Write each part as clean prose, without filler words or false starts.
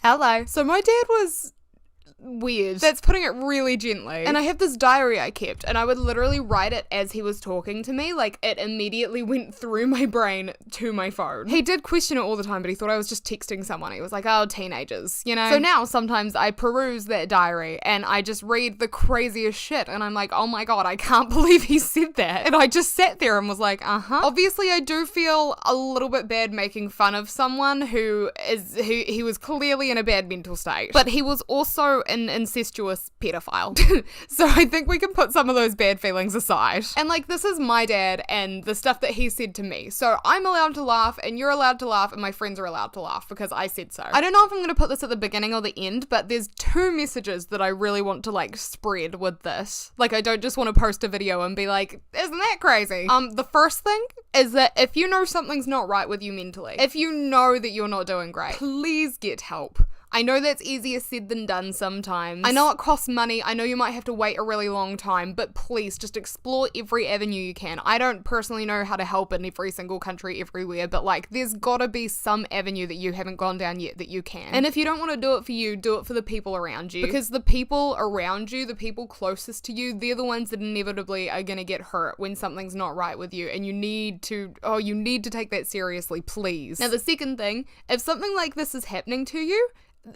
Hello. So my dad was weird. That's putting it really gently. And I have this diary I kept, and I would literally write it as he was talking to me. Like, it immediately went through my brain to my phone. He did question it all the time, but he thought I was just texting someone. He was like, oh, teenagers, you know? So now sometimes I peruse that diary and I just read the craziest shit, and I'm like, oh my god, I can't believe he said that. And I just sat there and was like, Obviously I do feel a little bit bad making fun of someone who he was clearly in a bad mental state, but he was also an incestuous pedophile. So I think we can put some of those bad feelings aside. And like, this is my dad and the stuff that he said to me. So I'm allowed to laugh and you're allowed to laugh and my friends are allowed to laugh because I said so. I don't know if I'm going to put this at the beginning or the end, but there's two messages that I really want to like spread with this. Like, I don't just want to post a video and be like, isn't that crazy? The first thing is that if you know something's not right with you mentally, if you know that you're not doing great, please get help. I know that's easier said than done sometimes. I know it costs money. I know you might have to wait a really long time, but please just explore every avenue you can. I don't personally know how to help in every single country everywhere, but like, there's gotta be some avenue that you haven't gone down yet that you can. And if you don't want to do it for you, do it for the people around you. Because the people around you, the people closest to you, they're the ones that inevitably are gonna get hurt when something's not right with you, and you need to take that seriously, please. Now the second thing, if something like this is happening to you,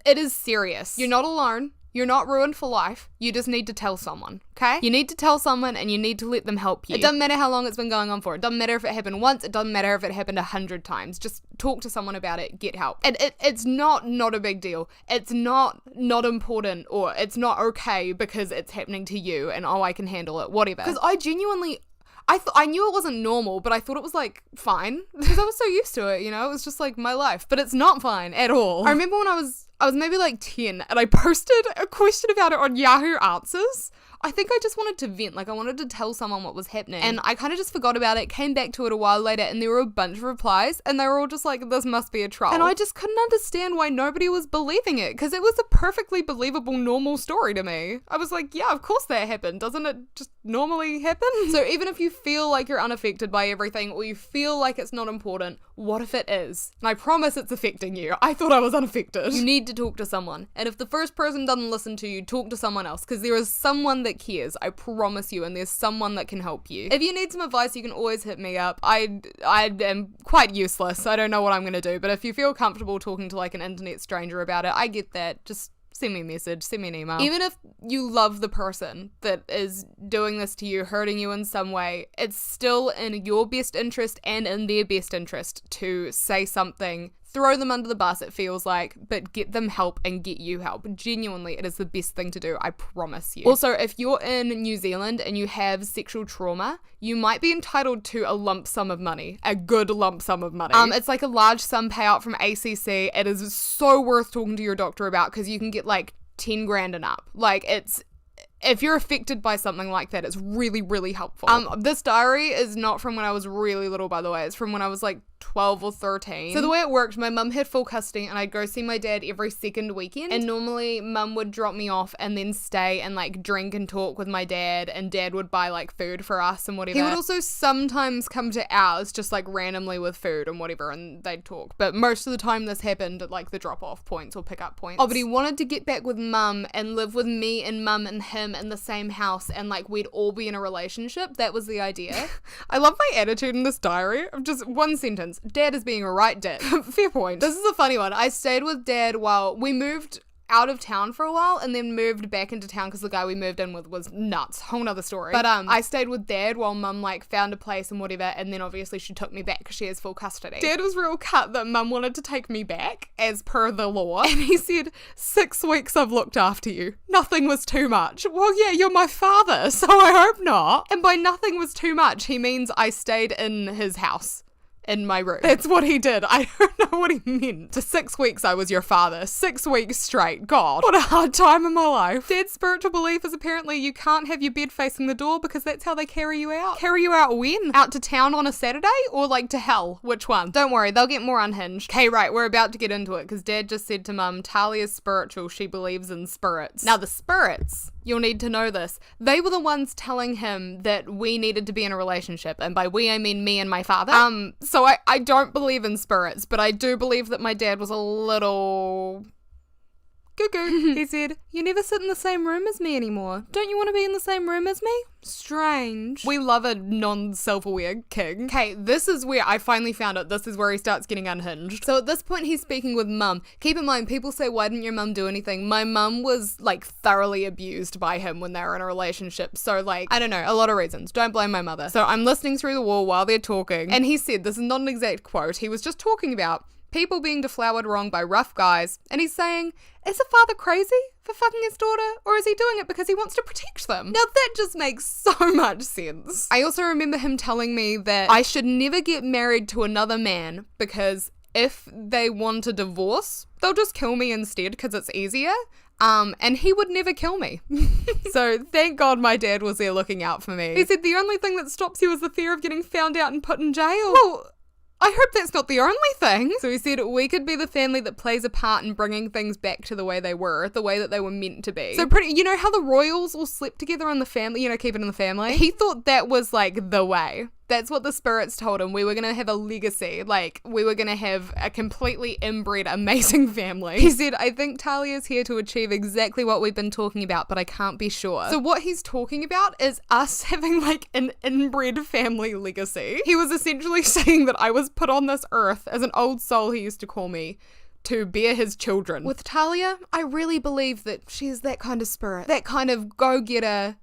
it is serious. You're not alone. You're not ruined for life. You just need to tell someone, okay? You need to tell someone and you need to let them help you. It doesn't matter how long it's been going on for. It doesn't matter if it happened once. It doesn't matter if it happened 100 times. Just talk to someone about it. Get help. And it's not a big deal. It's not important, or it's not okay because it's happening to you and, oh, I can handle it, whatever. Because I genuinely... I knew it wasn't normal, but I thought it was like fine because I was so used to it, you know? It was just like my life, but it's not fine at all. I remember when I was maybe like 10 and I posted a question about it on Yahoo Answers. I think I just wanted to vent, like I wanted to tell someone what was happening, and I kind of just forgot about it, came back to it a while later, and there were a bunch of replies, and they were all just like, this must be a troll. And I just couldn't understand why nobody was believing it, because it was a perfectly believable, normal story to me. I was like, yeah, of course that happened. Doesn't it just normally happen? So even if you feel like you're unaffected by everything, or you feel like it's not important, what if it is? And I promise it's affecting you. I thought I was unaffected. You need to talk to someone. And if the first person doesn't listen to you, talk to someone else, because there is someone that cares, I promise you, and there's someone that can help you. If you need some advice, you can always hit me up. I am quite useless. I don't know what I'm going to do, but if you feel comfortable talking to like an internet stranger about it, I get that. Just send me a message, send me an email. Even if you love the person that is doing this to you, hurting you in some way, it's still in your best interest and in their best interest to say something. Throw them under the bus, it feels like, but get them help and get you help. Genuinely, it is the best thing to do, I promise you. Also, if you're in New Zealand and you have sexual trauma, you might be entitled to a lump sum of money, a good lump sum of money. It's like a large sum payout from ACC. It is so worth talking to your doctor about, because you can get like 10 grand and up. Like, if you're affected by something like that, it's really, really helpful. This diary is not from when I was really little, by the way. It's from when I was like 12 or 13. So the way it worked, my mum had full custody and I'd go see my dad every second weekend. And normally mum would drop me off and then stay and like drink and talk with my dad, and dad would buy like food for us and whatever. He would also sometimes come to ours just like randomly with food and whatever, and they'd talk. But most of the time this happened at like the drop off points or pick up points. Oh, but he wanted to get back with mum and live with me and mum and him in the same house, and like we'd all be in a relationship. That was the idea. I love my attitude in this diary of just one sentence. Dad is being a right dad. Fair point. This is a funny one. I stayed with dad while we moved out of town for a while and then moved back into town because the guy we moved in with was nuts. Whole nother story. But I stayed with dad while mum like found a place and whatever, and then obviously she took me back because she has full custody. Dad was real cut that mum wanted to take me back as per the law, and he said, 6 weeks I've looked after you. Nothing was too much. Well, yeah, you're my father, so I hope not. And by nothing was too much, he means I stayed in his house. In my room. That's what he did. I don't know what he meant. To 6 weeks I was your father. 6 weeks straight. God, what a hard time in my life. Dad's spiritual belief is apparently you can't have your bed facing the door because that's how they carry you out. Carry you out when? Out to town on a Saturday or like to hell? Which one? Don't worry, they'll get more unhinged. Okay, right, we're about to get into it because Dad just said to Mum, Talia's spiritual. She believes in spirits. Now the spirits, you'll need to know this, they were the ones telling him that we needed to be in a relationship, and by we I mean me and my father. So I don't believe in spirits, but I do believe that my dad was a little cuckoo. He said, you never sit in the same room as me anymore. Don't you want to be in the same room as me? Strange. We love a non-self-aware king. Okay, this is where I finally found it. This is where he starts getting unhinged. So at this point, he's speaking with mum. Keep in mind, people say, why didn't your mum do anything? My mum was like thoroughly abused by him when they were in a relationship. So like, I don't know, a lot of reasons. Don't blame my mother. So I'm listening through the wall while they're talking. And he said, this is not an exact quote. He was just talking about people being deflowered wrong by rough guys. And he's saying, is a father crazy for fucking his daughter? Or is he doing it because he wants to protect them? Now that just makes so much sense. I also remember him telling me that I should never get married to another man because if they want a divorce, they'll just kill me instead because it's easier. And he would never kill me. So thank God my dad was there looking out for me. He said the only thing that stops you is the fear of getting found out and put in jail. Well, I hope that's not the only thing. So he said we could be the family that plays a part in bringing things back to the way they were, the way that they were meant to be. So you know how the royals all slept together in the family, keep it in the family? He thought that was like the way. That's what the spirits told him. We were going to have a legacy. Like, we were going to have a completely inbred, amazing family. He said, I think Talia's here to achieve exactly what we've been talking about, but I can't be sure. So what he's talking about is us having like an inbred family legacy. He was essentially saying that I was put on this earth as an old soul, he used to call me, to bear his children. With Talia, I really believe that she's that kind of spirit. That kind of go-getter,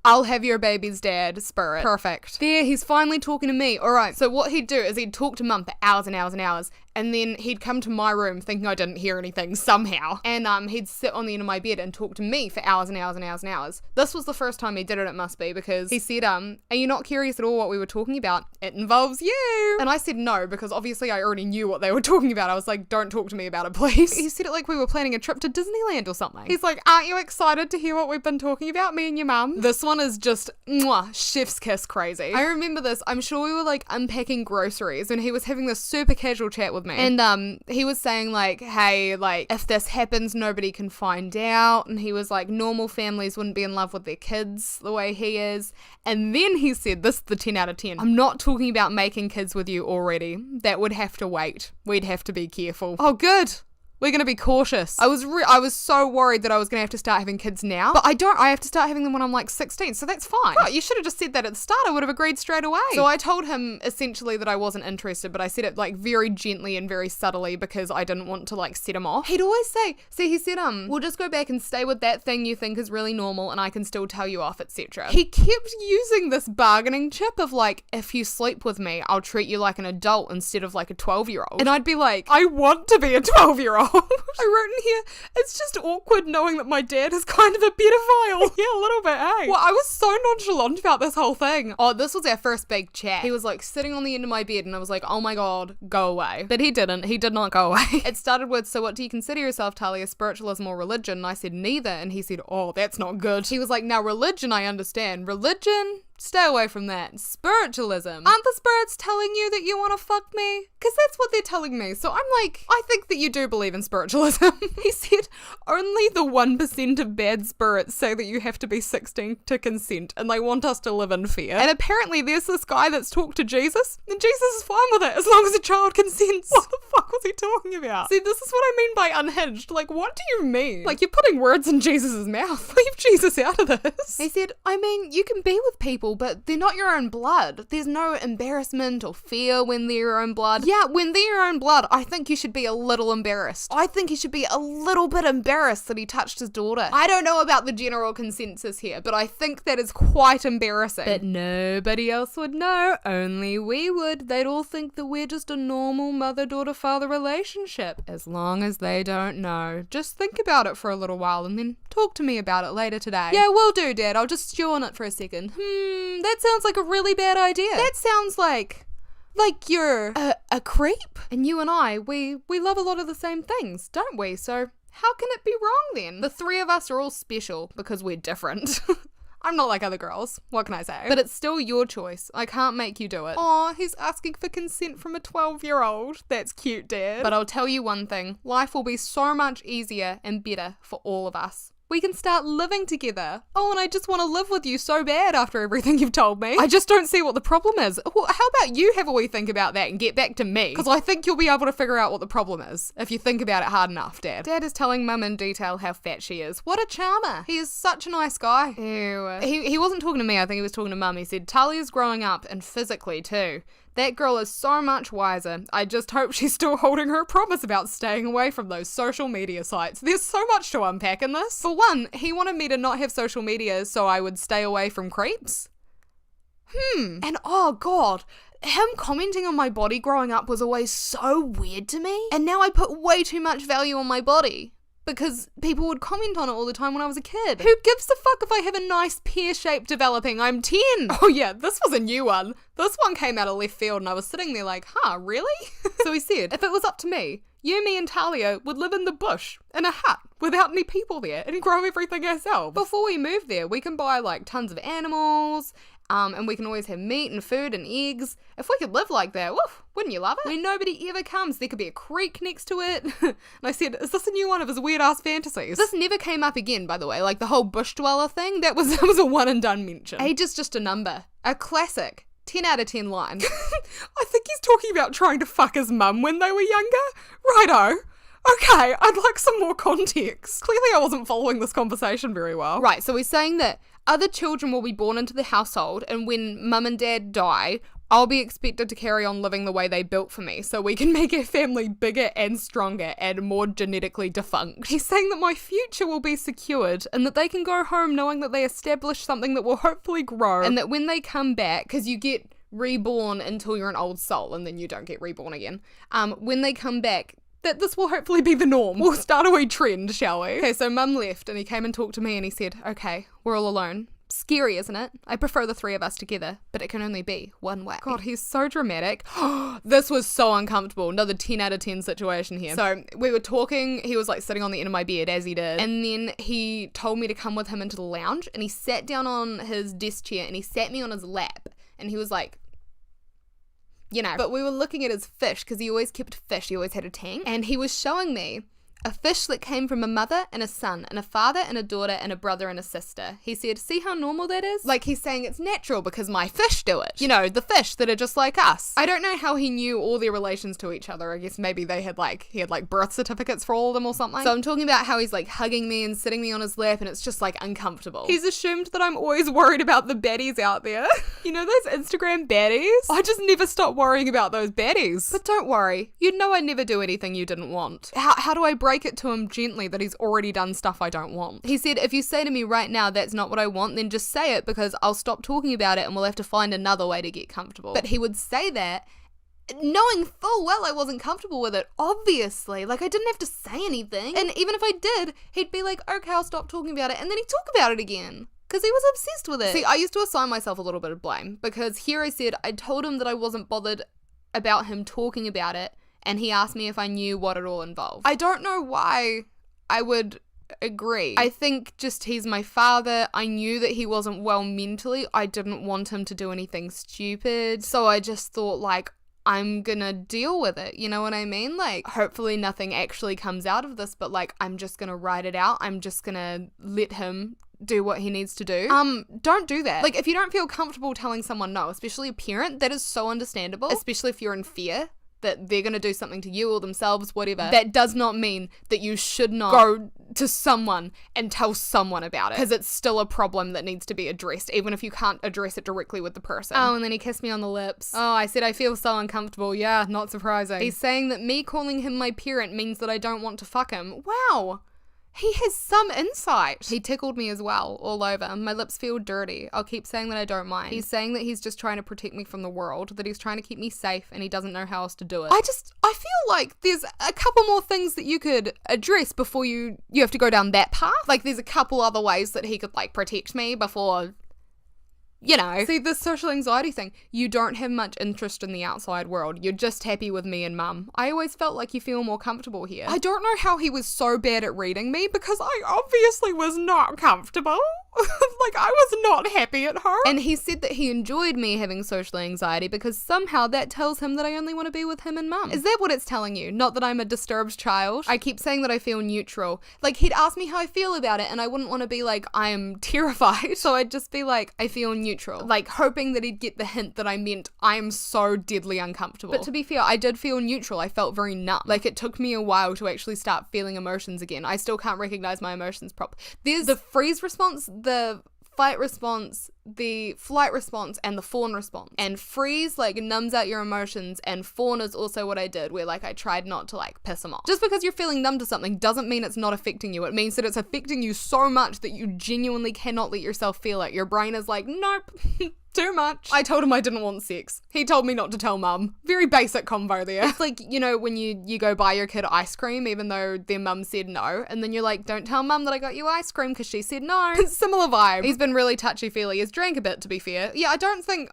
I'll have your baby's dad spirit. Perfect. There, he's finally talking to me. All right, so what he'd do is he'd talk to mum for hours and hours and hours, and then he'd come to my room thinking I didn't hear anything somehow, and he'd sit on the end of my bed and talk to me for hours and hours and hours and hours. This was the first time he did it must be, because he said, are you not curious at all what we were talking about? It involves you. And I said no, because obviously I already knew what they were talking about. I was like, don't talk to me about it, please. He said it like we were planning a trip to Disneyland or something. He's like, aren't you excited to hear what we've been talking about, me and your mum? This one is just, mwah, chef's kiss crazy. I remember this. I'm sure we were like unpacking groceries and he was having this super casual chat with me. And he was saying like, hey, like if this happens, nobody can find out. And he was like, normal families wouldn't be in love with their kids the way he is. And then he said, this is the 10 out of 10. I'm not talking about making kids with you already. That would have to wait. We'd have to be careful. Oh, good. We're going to be cautious. I was so worried that I was going to have to start having kids now. But I don't. I have to start having them when I'm like 16. So that's fine. Right, you should have just said that at the start. I would have agreed straight away. So I told him essentially that I wasn't interested, but I said it like very gently and very subtly because I didn't want to like set him off. He'd always say, see, he said, we'll just go back and stay with that thing you think is really normal and I can still tell you off, etc. He kept using this bargaining chip of like, if you sleep with me, I'll treat you like an adult instead of like a 12-year-old. And I'd be like, I want to be a 12-year-old. I wrote in here, it's just awkward knowing that my dad is kind of a pedophile. Yeah, a little bit, hey? Well, I was so nonchalant about this whole thing. Oh, this was our first big chat. He was like sitting on the end of my bed and I was like, oh my God, go away. But he didn't. He did not go away. It started with, so what do you consider yourself, Talia, spiritualism or religion? And I said, neither. And he said, oh, that's not good. He was like, now religion, I understand. Religion? Stay away from that. Spiritualism. Aren't the spirits telling you that you want to fuck me? Because that's what they're telling me. So I'm like, I think that you do believe in spiritualism. He said, only the 1% of bad spirits say that you have to be 16 to consent and they want us to live in fear. And apparently there's this guy that's talked to Jesus and Jesus is fine with it as long as a child consents. What the fuck was he talking about? See, this is what I mean by unhinged. Like, what do you mean? Like, you're putting words in Jesus's mouth. Leave Jesus out of this. He said, I mean, you can be with people, but they're not your own blood. There's no embarrassment or fear when they're your own blood. Yeah, when they're your own blood, I think you should be a little embarrassed. I think he should be a little bit embarrassed that he touched his daughter. I don't know about the general consensus here, but I think that is quite embarrassing. But nobody else would know, only we would. They'd all think that we're just a normal mother-daughter-father relationship, as long as they don't know. Just think about it for a little while and then talk to me about it later today. Yeah, will do, Dad. I'll just stew on it for a second. That sounds like a really bad idea. That sounds like you're a creep. And you and I, we love a lot of the same things, don't we? So how can it be wrong then? The three of us are all special because we're different. I'm not like other girls. What can I say? But it's still your choice. I can't make you do it. Aw, he's asking for consent from a 12-year-old. That's cute, Dad. But I'll tell you one thing. Life will be so much easier and better for all of us We can start living together. Oh, and I just want to live with you so bad after everything you've told me. I just don't see what the problem is. Well, how about you have a wee think about that and get back to me? Because I think you'll be able to figure out what the problem is if you think about it hard enough, Dad. Dad is telling Mum in detail how fat she is. What a charmer. He is such a nice guy. Ew. He wasn't talking to me. I think he was talking to Mum. He said, Talia's growing up, and physically too. That girl is so much wiser. I just hope she's still holding her promise about staying away from those social media sites. There's so much to unpack in this. For one, he wanted me to not have social media so I would stay away from creeps. And oh god, him commenting on my body growing up was always so weird to me. And now I put way too much value on my body. Because people would comment on it all the time when I was a kid. Who gives a fuck if I have a nice pear shape developing? I'm 10. Oh yeah, this was a new one. This one came out of left field and I was sitting there like, huh, really? So he said, if it was up to me, you, me and Talia would live in the bush, in a hut, without any people there, and grow everything ourselves. Before we move there, we can buy like tons of animals, and we can always have meat and food and eggs. If we could live like that, woof, wouldn't you love it? When nobody ever comes, there could be a creek next to it. And I said, is this a new one of his weird ass fantasies? This never came up again, by the way. Like the whole bush dweller thing, that was a one and done mention. Age is just a number. A classic. 10 out of 10 line. I think he's talking about trying to fuck his mum when they were younger. Righto. Okay, I'd like some more context. Clearly I wasn't following this conversation very well. Right, so he's saying that other children will be born into the household, and when mum and dad die, I'll be expected to carry on living the way they built for me, so we can make our family bigger and stronger and more genetically defunct. He's saying that my future will be secured and that they can go home knowing that they established something that will hopefully grow, and that when they come back, because you get reborn until you're an old soul and then you don't get reborn again, when they come back, that this will hopefully be the norm. We'll start a wee trend, shall we? Okay, so Mum left and he came and talked to me and he said, okay, we're all alone. Scary, isn't it? I prefer the three of us together, but it can only be one way. God, he's so dramatic. This was so uncomfortable. Another 10 out of 10 situation here. So we were talking, he was like sitting on the end of my bed as he did, and then he told me to come with him into the lounge, and he sat down on his desk chair and he sat me on his lap, and he was like, you know, but we were looking at his fish because he always kept fish. He always had a tank, and he was showing me a fish that came from a mother and a son and a father and a daughter and a brother and a sister. He said, see how normal that is? Like he's saying it's natural because my fish do it. You know, the fish that are just like us. I don't know how he knew all their relations to each other. I guess maybe he had like birth certificates for all of them or something. So I'm talking about how he's like hugging me and sitting me on his lap, and it's just like uncomfortable. He's assumed that I'm always worried about the baddies out there. You know those Instagram baddies? I just never stop worrying about those baddies. But don't worry, you'd know I never do anything you didn't want. How do I break it to him gently that he's already done stuff I don't want? He said, if you say to me right now that's not what I want, then just say it, because I'll stop talking about it and we'll have to find another way to get comfortable. But he would say that knowing full well I wasn't comfortable with it, obviously. Like I didn't have to say anything. And even if I did, he'd be like, okay, I'll stop talking about it, and then he'd talk about it again. Because he was obsessed with it. See, I used to assign myself a little bit of blame, because here I said I told him that I wasn't bothered about him talking about it, and he asked me if I knew what it all involved. I don't know why I would agree. I think just he's my father. I knew that he wasn't well mentally. I didn't want him to do anything stupid. So I just thought like, I'm gonna deal with it. You know what I mean? Like, hopefully nothing actually comes out of this, but like, I'm just gonna ride it out. I'm just gonna let him do what he needs to do. Don't do that. Like, if you don't feel comfortable telling someone no, especially a parent, that is so understandable, especially if you're in fear that they're going to do something to you or themselves, whatever. That does not mean that you should not go to someone and tell someone about it, because it's still a problem that needs to be addressed, even if you can't address it directly with the person. Oh, and then he kissed me on the lips. Oh, I said I feel so uncomfortable. Yeah, not surprising. He's saying that me calling him my parent means that I don't want to fuck him. Wow. He has some insight. He tickled me as well, all over. My lips feel dirty. I'll keep saying that I don't mind. He's saying that he's just trying to protect me from the world, that he's trying to keep me safe, and he doesn't know how else to do it. I feel like there's a couple more things that you could address before you have to go down that path. Like, there's a couple other ways that he could, like, protect me before, you know. See, this social anxiety thing, you don't have much interest in the outside world. You're just happy with me and mum. I always felt like you feel more comfortable here. I don't know how he was so bad at reading me, because I obviously was not comfortable. Like, I was not happy at home. And he said that he enjoyed me having social anxiety because somehow that tells him that I only want to be with him and mum. Is that what it's telling you? Not that I'm a disturbed child? I keep saying that I feel neutral. Like, he'd ask me how I feel about it and I wouldn't want to be like, I'm terrified. So I'd just be like, I feel neutral. Like, hoping that he'd get the hint that I meant I'm so deadly uncomfortable. But to be fair, I did feel neutral. I felt very numb. Like, it took me a while to actually start feeling emotions again. I still can't recognize my emotions properly. There's the freeze response, the fight response, the flight response, and the fawn response. And freeze, like, numbs out your emotions, and fawn is also what I did, where, like, I tried not to, like, piss him off. Just because you're feeling numb to something doesn't mean it's not affecting you. It means that it's affecting you so much that you genuinely cannot let yourself feel it. Your brain is like, nope. Too much. I told him I didn't want sex. He told me not to tell mum. Very basic combo there. It's like, you know, when you go buy your kid ice cream even though their mum said no, and then you're like, don't tell mum that I got you ice cream because she said no. Similar vibe. He's been really touchy-feely. He's drank a bit, to be fair. Yeah, I don't think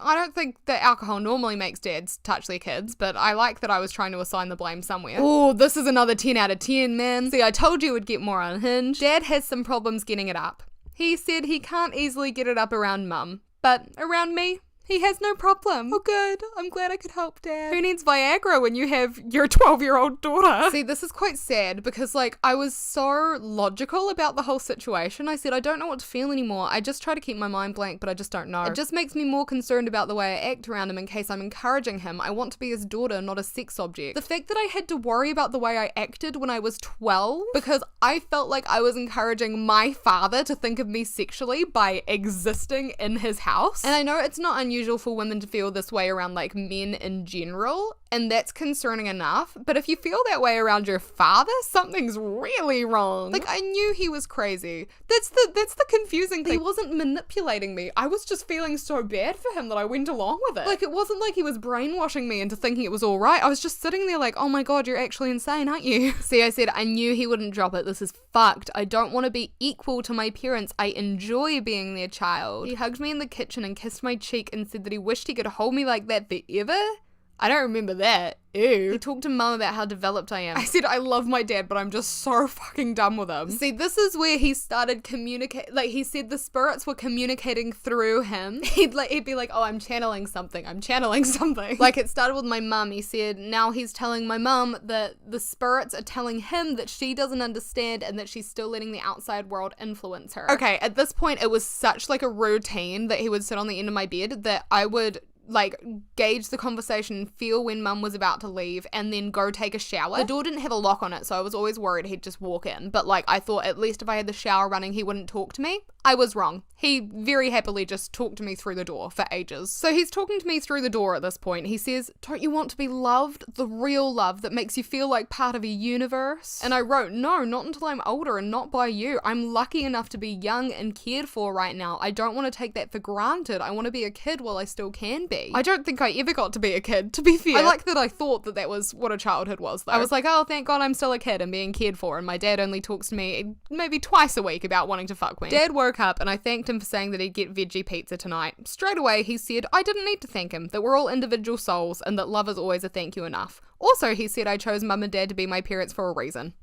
that alcohol normally makes dads touch their kids, but I like that I was trying to assign the blame somewhere. Oh, this is another 10 out of 10, man. See, I told you it would get more unhinged. Dad has some problems getting it up. He said he can't easily get it up around mum. But around me, he has no problem. Oh, good. I'm glad I could help, Dad. Who needs Viagra when you have your 12-year-old daughter? See, this is quite sad because, like, I was so logical about the whole situation. I said, I don't know what to feel anymore. I just try to keep my mind blank, but I just don't know. It just makes me more concerned about the way I act around him in case I'm encouraging him. I want to be his daughter, not a sex object. The fact that I had to worry about the way I acted when I was 12 because I felt like I was encouraging my father to think of me sexually by existing in his house. And I know it's not unusual for women to feel this way around, like, men in general, and that's concerning enough, but if you feel that way around your father, something's really wrong. Like, I knew he was crazy. That's the confusing thing. He wasn't manipulating me. I was just feeling so bad for him that I went along with it. Like, it wasn't like he was brainwashing me into thinking it was all right. I was just sitting there like, oh my god, you're actually insane, aren't you? See, I said I knew he wouldn't drop it. This is fucked. I don't want to be equal to my parents. I enjoy being their child. He hugged me in the kitchen and kissed my cheek and said that he wished he could hold me like that forever. I don't remember that. Ew. He talked to mum about how developed I am. I said, I love my dad, but I'm just so fucking done with him. See, this is where he started communicating. Like, he said the spirits were communicating through him. He'd be like, oh, I'm channeling something. Like, it started with my mum. He said, now he's telling my mum that the spirits are telling him that she doesn't understand and that she's still letting the outside world influence her. Okay, at this point, it was such, like, a routine that he would sit on the end of my bed that I would, like, gauge the conversation, feel when mum was about to leave, and then go take a shower. The door didn't have a lock on it, so I was always worried he'd just walk in. But, like, I thought at least if I had the shower running, he wouldn't talk to me. I was wrong. He very happily just talked to me through the door for ages. So he's talking to me through the door at this point. He says, don't you want to be loved? The real love that makes you feel like part of a universe? And I wrote, no, not until I'm older and not by you. I'm lucky enough to be young and cared for right now. I don't want to take that for granted. I want to be a kid while I still can be. I don't think I ever got to be a kid, to be fair. I like that I thought that that was what a childhood was, though. I was like, oh, thank God I'm still a kid and being cared for, and my dad only talks to me maybe twice a week about wanting to fuck me. Dad woke up and I thanked him for saying that he'd get veggie pizza tonight. Straight away, he said I didn't need to thank him, that we're all individual souls and that love is always a thank you enough. Also, he said I chose mum and dad to be my parents for a reason.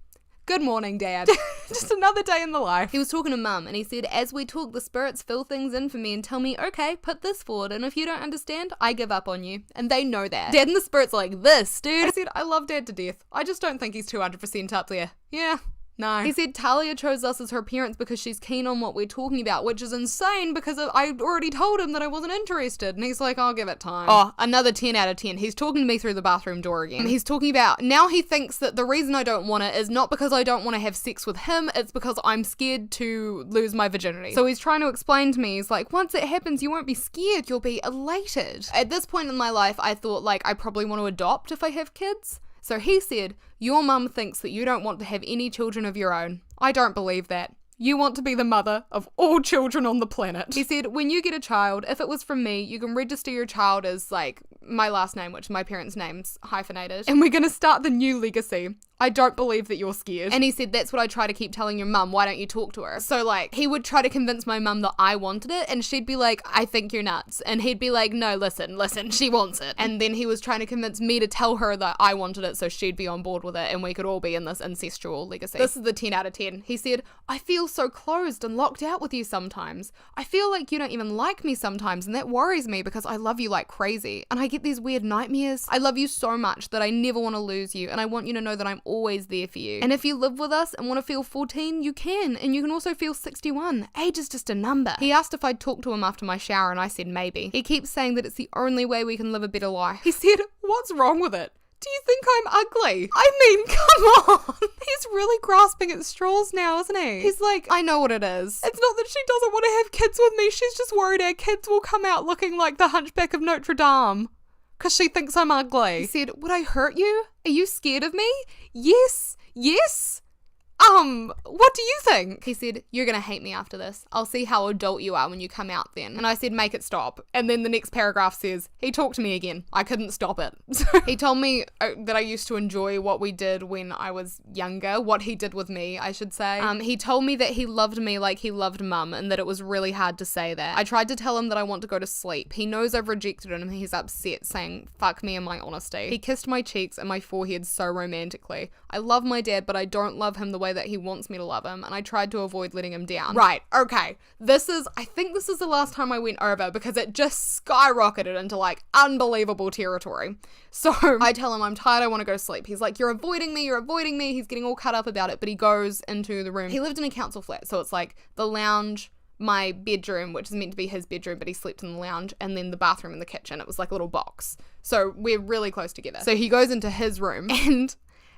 Good morning, Dad. Just another day in the life. He was talking to mum and he said, as we talk, the spirits fill things in for me and tell me, okay, put this forward, and if you don't understand, I give up on you. And they know that. Dad and the spirits are like, this, dude. I said, I love Dad to death. I just don't think he's 200% up there. Yeah. No. He said Talia chose us as her parents because she's keen on what we're talking about, which is insane because I already told him that I wasn't interested. And he's like, I'll give it time. Oh, another 10 out of 10. He's talking to me through the bathroom door again. And he's talking about, now he thinks that the reason I don't want it is not because I don't want to have sex with him, it's because I'm scared to lose my virginity. So he's trying to explain to me, he's like, once it happens, you won't be scared, you'll be elated. At this point in my life, I thought, like, I probably want to adopt if I have kids. So he said, your mum thinks that you don't want to have any children of your own. I don't believe that. You want to be the mother of all children on the planet. He said, when you get a child, if it was from me, you can register your child as, like, my last name, which my parents' name's hyphenated. And we're going to start the new legacy. I don't believe that you're scared. And he said, that's what I try to keep telling your mum. Why don't you talk to her? So like, he would try to convince my mum that I wanted it, and she'd be like, I think you're nuts. And he'd be like, no, listen, she wants it. And then he was trying to convince me to tell her that I wanted it so she'd be on board with it and we could all be in this ancestral legacy. This is the 10 out of 10. He said, I feel so closed and locked out with you sometimes. I feel like you don't even like me sometimes, and that worries me because I love you like crazy. And I get these weird nightmares. I love you so much that I never want to lose you, and I want you to know that I'm always there for you. And if you live with us and want to feel 14, you can. And you can also feel 61. Age is just a number. He asked if I'd talk to him after my shower, and I said maybe. He keeps saying that it's the only way we can live a better life. He said, what's wrong with it? Do you think I'm ugly? I mean, come on. He's really grasping at straws now, isn't he? He's like, I know what it is. It's not that she doesn't want to have kids with me. She's just worried our kids will come out looking like the Hunchback of Notre Dame because she thinks I'm ugly. He said, would I hurt you? Are you scared of me? Yes. What do you think? He said, you're gonna hate me after this. I'll see how adult you are when you come out then. And I said, make it stop. And then the next paragraph says, he talked to me again. I couldn't stop it. So he told me that I used to enjoy what we did when I was younger, what he did with me, I should say. He told me that he loved me like he loved mum, and that it was really hard to say that. I tried to tell him that I want to go to sleep. He knows I've rejected him, and he's upset, saying, fuck me and my honesty. He kissed my cheeks and my forehead so romantically. I love my dad, but I don't love him the way that he wants me to love him, and I tried to avoid letting him down. Right, okay. I think this is the last time I went over because it just skyrocketed into like unbelievable territory. So I tell him I'm tired, I want to go to sleep. He's like, you're avoiding me. He's getting all cut up about it, but he goes into the room. He lived in a council flat, so it's like the lounge, my bedroom, which is meant to be his bedroom, but he slept in the lounge, and then the bathroom and the kitchen. It was like a little box. So we're really close together. So he goes into his room and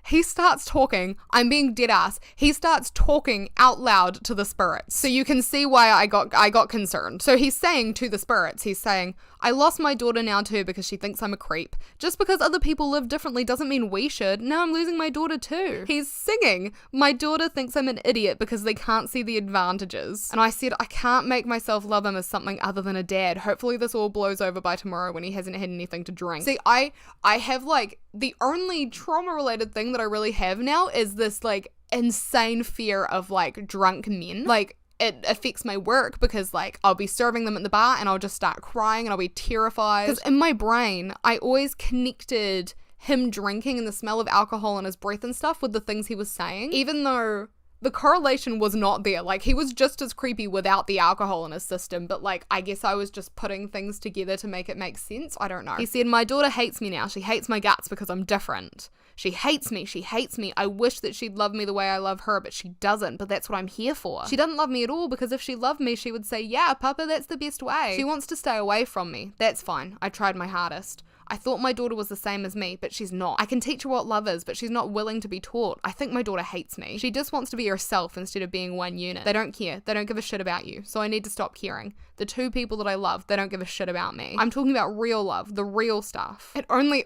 he starts talking. I'm being dead ass. He starts talking out loud to the spirits. So you can see why I got concerned. So he's saying to the spirits, he's saying, I lost my daughter now too because she thinks I'm a creep. Just because other people live differently doesn't mean we should. Now I'm losing my daughter too. He's singing, my daughter thinks I'm an idiot because they can't see the advantages. And I said, I can't make myself love him as something other than a dad. Hopefully this all blows over by tomorrow when he hasn't had anything to drink. See, I have like, the only trauma related thing that I really have now is this like insane fear of like drunk men. Like, it affects my work because like I'll be serving them at the bar and I'll just start crying and I'll be terrified. Because in my brain, I always connected him drinking and the smell of alcohol in his breath and stuff with the things he was saying, even though the correlation was not there. Like, he was just as creepy without the alcohol in his system, but like, I guess I was just putting things together to make it make sense. I don't know. He said, my daughter hates me now. She hates my guts because I'm different. She hates me. I wish that she'd love me the way I love her, but she doesn't. But that's what I'm here for. She doesn't love me at all because if she loved me, she would say, yeah, Papa, that's the best way. She wants to stay away from me. That's fine. I tried my hardest. I thought my daughter was the same as me, but she's not. I can teach her what love is, but she's not willing to be taught. I think my daughter hates me. She just wants to be herself instead of being one unit. They don't care. They don't give a shit about you. So I need to stop caring. The two people that I love, they don't give a shit about me. I'm talking about real love, the real stuff. It only,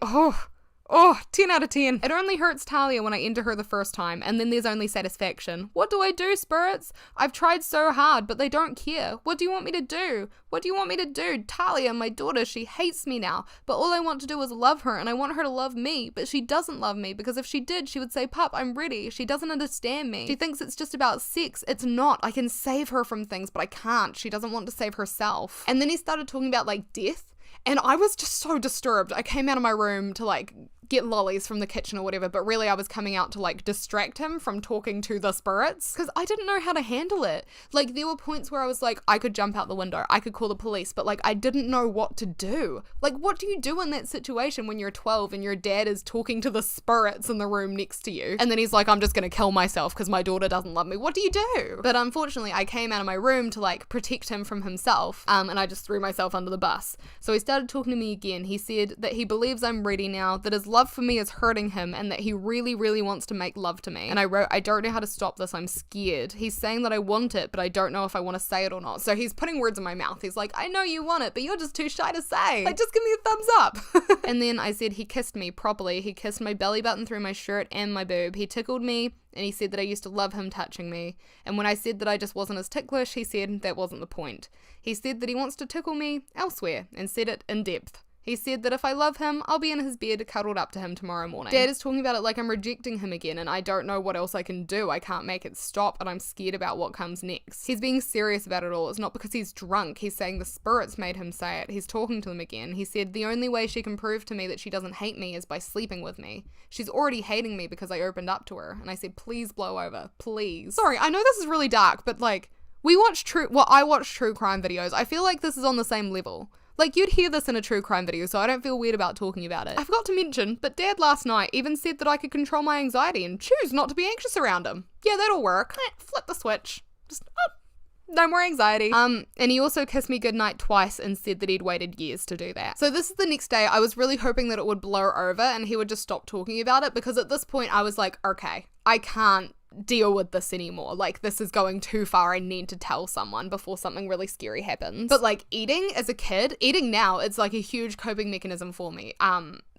10 out of 10. It only hurts Talia when I enter her the first time, and then there's only satisfaction. What do I do, spirits? I've tried so hard, but they don't care. What do you want me to do? Talia, my daughter, she hates me now, but all I want to do is love her, and I want her to love me, but she doesn't love me, because if she did, she would say, Pup, I'm ready. She doesn't understand me. She thinks it's just about sex. It's not. I can save her from things, but I can't. She doesn't want to save herself. And then he started talking about, like, death, and I was just so disturbed. I came out of my room to, like, get lollies from the kitchen or whatever, but really I was coming out to like distract him from talking to the spirits because I didn't know how to handle it. Like, there were points where I was like, I could jump out the window, I could call the police, but like I didn't know what to do. Like, what do you do in that situation when you're 12 and your dad is talking to the spirits in the room next to you, and then he's like, I'm just gonna kill myself because my daughter doesn't love me? What do you do? But unfortunately I came out of my room to like protect him from himself, and I just threw myself under the bus. So he started talking to me again. He said that he believes I'm ready now, that his love for me is hurting him, and that he really, really wants to make love to me. And I wrote, I don't know how to stop this, I'm scared. He's saying that I want it, but I don't know if I want to say it or not. So he's putting words in my mouth. He's like, I know you want it, but you're just too shy to say. Like, just give me a thumbs up. And then I said he kissed me properly. He kissed my belly button through my shirt and my boob. He tickled me, and he said that I used to love him touching me. And when I said that I just wasn't as ticklish, he said that wasn't the point. He said that he wants to tickle me elsewhere, and said it in depth. He said that if I love him, I'll be in his bed cuddled up to him tomorrow morning. Dad is talking about it like I'm rejecting him again and I don't know what else I can do. I can't make it stop and I'm scared about what comes next. He's being serious about it all. It's not because he's drunk. He's saying the spirits made him say it. He's talking to them again. He said the only way she can prove to me that she doesn't hate me is by sleeping with me. She's already hating me because I opened up to her. And I said, please blow over. Please. Sorry, I know this is really dark, but like, I watch true crime videos. I feel like this is on the same level. Like, you'd hear this in a true crime video, so I don't feel weird about talking about it. I forgot to mention, but Dad last night even said that I could control my anxiety and choose not to be anxious around him. Yeah, that'll work. Flip the switch. Just, no more anxiety. And he also kissed me goodnight twice and said that he'd waited years to do that. So this is the next day. I was really hoping that it would blow over and he would just stop talking about it, because at this point I was like, okay, I can't deal with this anymore. Like, this is going too far. I need to tell someone before something really scary happens. But like, eating as a kid, eating now, it's like a huge coping mechanism for me.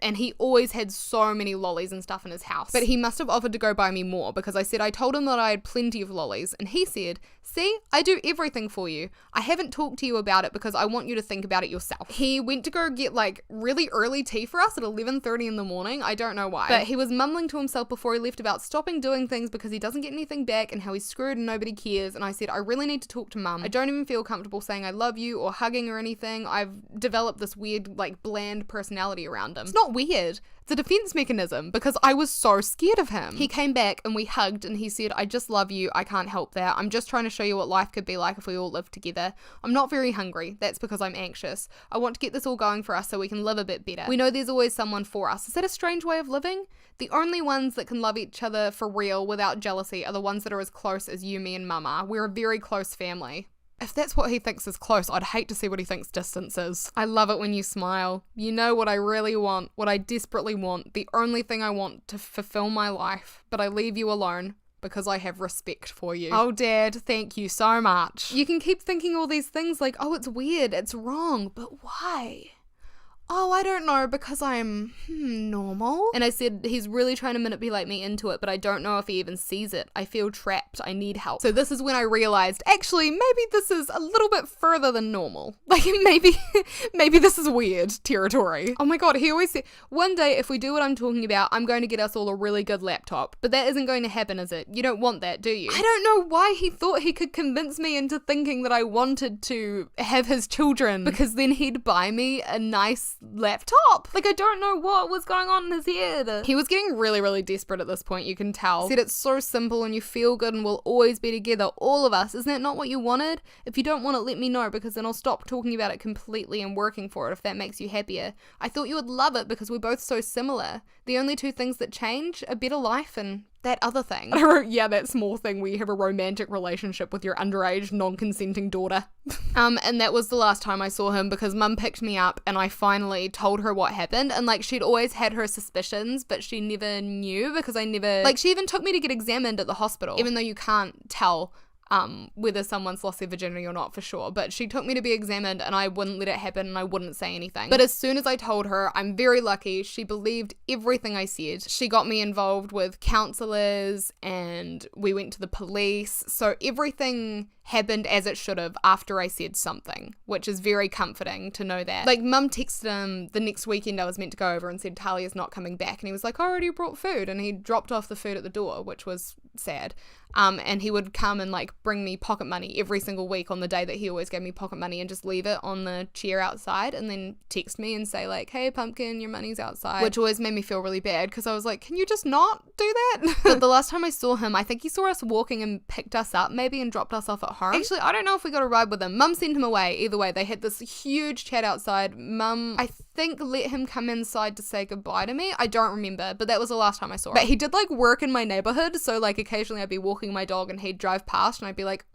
And he always had so many lollies and stuff in his house. But he must have offered to go buy me more, because I said I told him that I had plenty of lollies, and he said, see, I do everything for you. I haven't talked to you about it because I want you to think about it yourself. He went to go get like really early tea for us at 11:30 in the morning. I don't know why. But he was mumbling to himself before he left about stopping doing things because he doesn't get anything back and how he's screwed and nobody cares. And I said, I really need to talk to Mum. I don't even feel comfortable saying I love you or hugging or anything. I've developed this weird, like, bland personality around him. It's not weird. It's a defense mechanism, because I was so scared of him. He came back and we hugged and he said, I just love you. I can't help that. I'm just trying to show you what life could be like if we all lived together. I'm not very hungry. That's because I'm anxious. I want to get this all going for us so we can live a bit better. We know there's always someone for us. Is that a strange way of living? The only ones that can love each other for real without jealousy are the ones that are as close as you, me, and Mum are. We're a very close family. If that's what he thinks is close, I'd hate to see what he thinks distance is. I love it when you smile. You know what I really want, what I desperately want, the only thing I want to fulfill my life, but I leave you alone because I have respect for you. Oh, Dad, thank you so much. You can keep thinking all these things like, oh, it's weird, it's wrong, but why? Oh, I don't know, because I'm normal. And I said, he's really trying to manipulate me into it, but I don't know if he even sees it. I feel trapped. I need help. So this is when I realized, actually, maybe this is a little bit further than normal. Like, maybe this is weird territory. Oh my God, he always said, one day if we do what I'm talking about, I'm going to get us all a really good laptop. But that isn't going to happen, is it? You don't want that, do you? I don't know why he thought he could convince me into thinking that I wanted to have his children, because then he'd buy me a nice laptop. Like, I don't know what was going on in his head. He was getting really, really desperate at this point, you can tell. Said it's so simple and you feel good and we'll always be together, all of us. Isn't that not what you wanted? If you don't want it, let me know, because then I'll stop talking about it completely and working for it if that makes you happier. I thought you would love it because we're both so similar. The only two things that change, a better life and that other thing. I wrote, yeah, that small thing where you have a romantic relationship with your underage, non-consenting daughter. And that was the last time I saw him, because Mum picked me up and I finally told her what happened. And like, she'd always had her suspicions, but she never knew, because she even took me to get examined at the hospital, even though you can't tell whether someone's lost their virginity or not for sure. But she took me to be examined and I wouldn't let it happen and I wouldn't say anything. But as soon as I told her, I'm very lucky, she believed everything I said. She got me involved with counselors and we went to the police. So everything happened as it should have after I said something, which is very comforting to know that. Like, Mum texted him the next weekend I was meant to go over and said Talia's not coming back, and he was like, I already brought food, and he dropped off the food at the door, which was sad. And he would come and like bring me pocket money every single week on the day that he always gave me pocket money, and just leave it on the chair outside and then text me and say like, hey Pumpkin, your money's outside, which always made me feel really bad because I was like, can you just not do that? But the last time I saw him, I think he saw us walking and picked us up maybe and dropped us off at home. Actually, I don't know if we got a ride with him. Mum sent him away. Either way, they had this huge chat outside. Mum, I think, let him come inside to say goodbye to me. I don't remember, but that was the last time I saw him. But he did like work in my neighborhood, so like occasionally I'd be walking my dog and he'd drive past and I'd be like,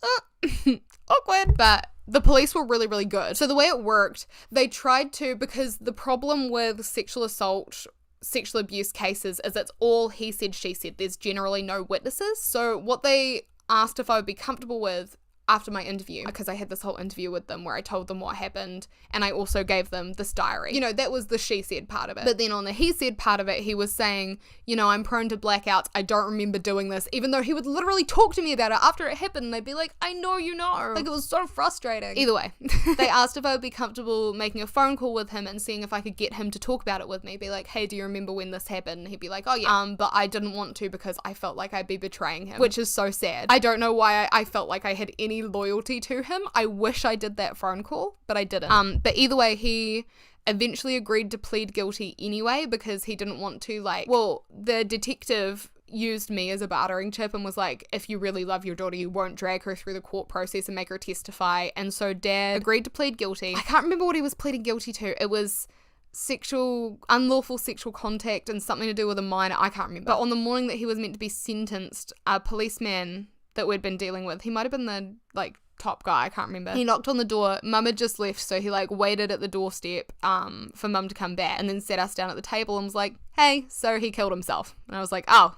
awkward. But the police were really, really good. So the way it worked, they tried to, because the problem with sexual assault, sexual abuse cases is it's all he said, she said. There's generally no witnesses. So what they asked if I would be comfortable with after my interview, because I had this whole interview with them where I told them what happened, and I also gave them this diary. You know, that was the she said part of it. But then on the he said part of it, he was saying, you know, I'm prone to blackouts. I don't remember doing this, even though he would literally talk to me about it after it happened, and they'd be like, I know you know. Like, it was so frustrating. Either way, they asked if I would be comfortable making a phone call with him and seeing if I could get him to talk about it with me. Be like, hey, do you remember when this happened? And he'd be like, oh yeah. But I didn't want to because I felt like I'd be betraying him, which is so sad. I don't know why I felt like I had any loyalty to him. I wish I did that phone call, but I didn't. But either way, he eventually agreed to plead guilty anyway because he didn't want to, like, well, the detective used me as a bartering chip and was like, if you really love your daughter, you won't drag her through the court process and make her testify. And so Dad agreed to plead guilty. I can't remember what he was pleading guilty to. It was unlawful sexual contact and something to do with a minor. I can't remember. But on the morning that he was meant to be sentenced, a policeman that we'd been dealing with, he might have been the, like, top guy, I can't remember. He knocked on the door. Mum had just left, so he, like, waited at the doorstep for Mum to come back, and then sat us down at the table and was like, hey, so he killed himself. And I was like, oh,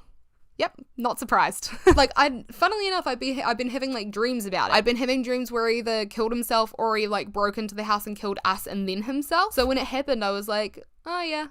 yep, not surprised. Like, funnily enough, I've been having, like, dreams about it. I'd been having dreams where he either killed himself or he, like, broke into the house and killed us and then himself. So when it happened, I was like, oh yeah.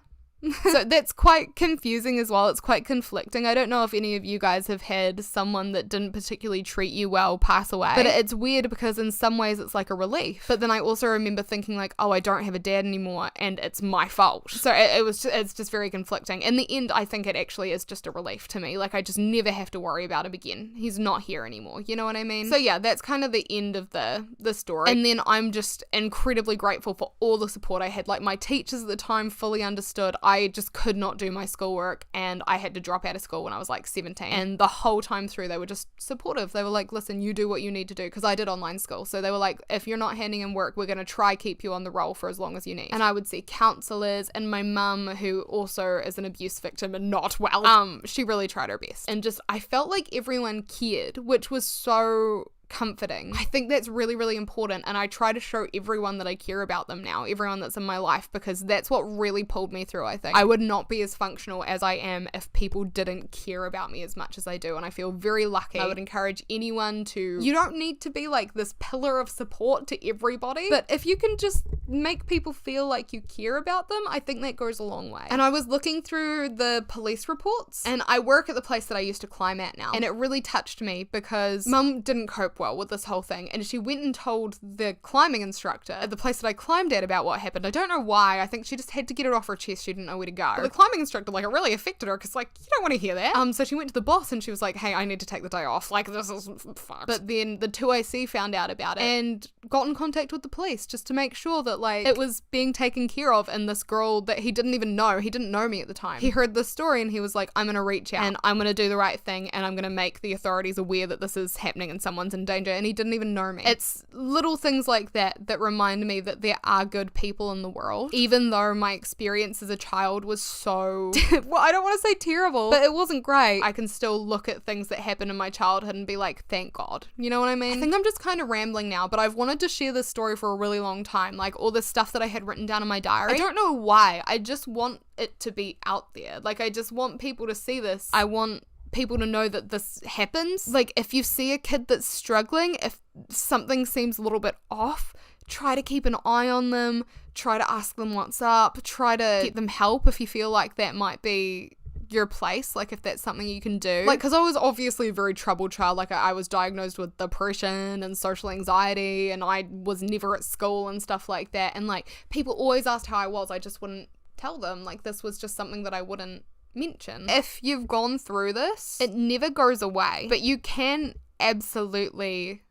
So that's quite confusing as well. It's quite conflicting. I don't know if any of you guys have had someone that didn't particularly treat you well pass away, but it's weird because in some ways it's like a relief. But then I also remember thinking like, oh, I don't have a dad anymore and it's my fault. So it's just very conflicting. In the end, I think it actually is just a relief to me. Like, I just never have to worry about him again. He's not here anymore. You know what I mean? So yeah, that's kind of the end of the story. And then I'm just incredibly grateful for all the support I had. Like, my teachers at the time fully understood. I just could not do my schoolwork and I had to drop out of school when I was like 17. And the whole time through, they were just supportive. They were like, listen, you do what you need to do. Because I did online school. So they were like, if you're not handing in work, we're going to try keep you on the roll for as long as you need. And I would see counselors, and my mum, who also is an abuse victim and not well, she really tried her best. And just, I felt like everyone cared, which was so comforting. I think that's really, really important, and I try to show everyone that I care about them now, everyone that's in my life, because that's what really pulled me through. I think I would not be as functional as I am if people didn't care about me as much as I do, and I feel very lucky. I would encourage anyone to, you don't need to be like this pillar of support to everybody, but if you can just make people feel like you care about them, I think that goes a long way. And I was looking through the police reports, and I work at the place that I used to climb at now, and it really touched me because Mum didn't cope well with this whole thing, and she went and told the climbing instructor at the place that I climbed at about what happened. I don't know why. I think she just had to get it off her chest. She didn't know where to go. But the climbing instructor, like, it really affected her because, like, you don't want to hear that. So she went to the boss and she was like, hey, I need to take the day off. Like, this is fucked. But then the 2AC found out about it and got in contact with the police just to make sure that, like, it was being taken care of. And this girl that he didn't even know, he didn't know me at the time, he heard this story and he was like, I'm going to reach out and I'm going to do the right thing and I'm going to make the authorities aware that this is happening and someone's in danger. And he didn't even know me. It's little things like that that remind me that there are good people in the world, even though my experience as a child was so well, I don't want to say terrible, but it wasn't great. I can still look at things that happened in my childhood and be like, thank God. You know what I mean? I think I'm just kind of rambling now, but I've wanted to share this story for a really long time, like all this stuff that I had written down in my diary. I don't know why. I just want it to be out there. Like, I just want people to see this. I want people to know that this happens. Like, if you see a kid that's struggling, if something seems a little bit off, try to keep an eye on them, try to ask them what's up, try to get them help if you feel like that might be your place, like if that's something you can do. Like, because I was obviously a very troubled child. Like, I was diagnosed with depression and social anxiety, and I was never at school and stuff like that, and like people always asked how I was. I just wouldn't tell them. Like, this was just something that I wouldn't mention. If you've gone through this, it never goes away, but you can absolutely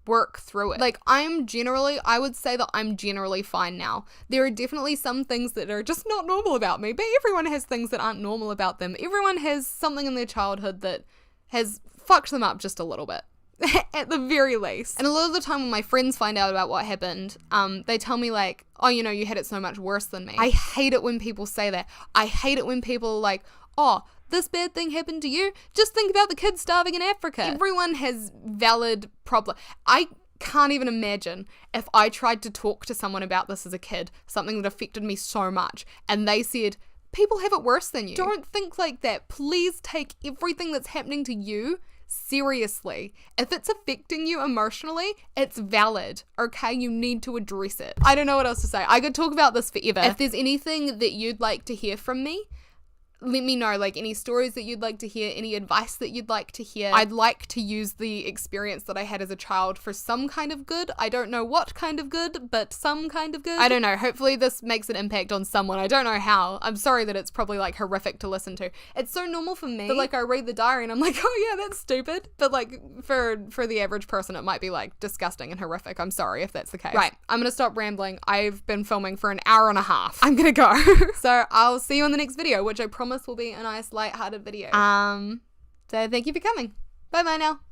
work through it. Like, I would say that I'm generally fine now. There are definitely some things that are just not normal about me, but everyone has things that aren't normal about them. Everyone has something in their childhood that has fucked them up just a little bit. At the very least. And a lot of the time when my friends find out about what happened, they tell me like, oh, you know, you had it so much worse than me. I hate it when people say that. I hate it when people are like, oh, this bad thing happened to you? Just think about the kids starving in Africa. Everyone has valid problems. I can't even imagine if I tried to talk to someone about this as a kid, something that affected me so much, and they said, people have it worse than you. Don't think like that. Please take everything that's happening to you seriously. If it's affecting you emotionally, it's valid, okay? You need to address it. I don't know what else to say. I could talk about this forever. If there's anything that you'd like to hear from me, let me know, like any stories that you'd like to hear, any advice that you'd like to hear. I'd like to use the experience that I had as a child for some kind of good. I don't know what kind of good, but some kind of good. I don't know. Hopefully this makes an impact on someone. I don't know how. I'm sorry that it's probably like horrific to listen to. It's so normal for me. But like I read the diary and I'm like, oh yeah, that's stupid. But like for the average person, it might be like disgusting and horrific. I'm sorry if that's the case. Right. I'm going to stop rambling. I've been filming for an hour and a half. I'm going to go. So I'll see you in the next video, which I promise will be a nice light-hearted video. So thank you for coming. Bye now.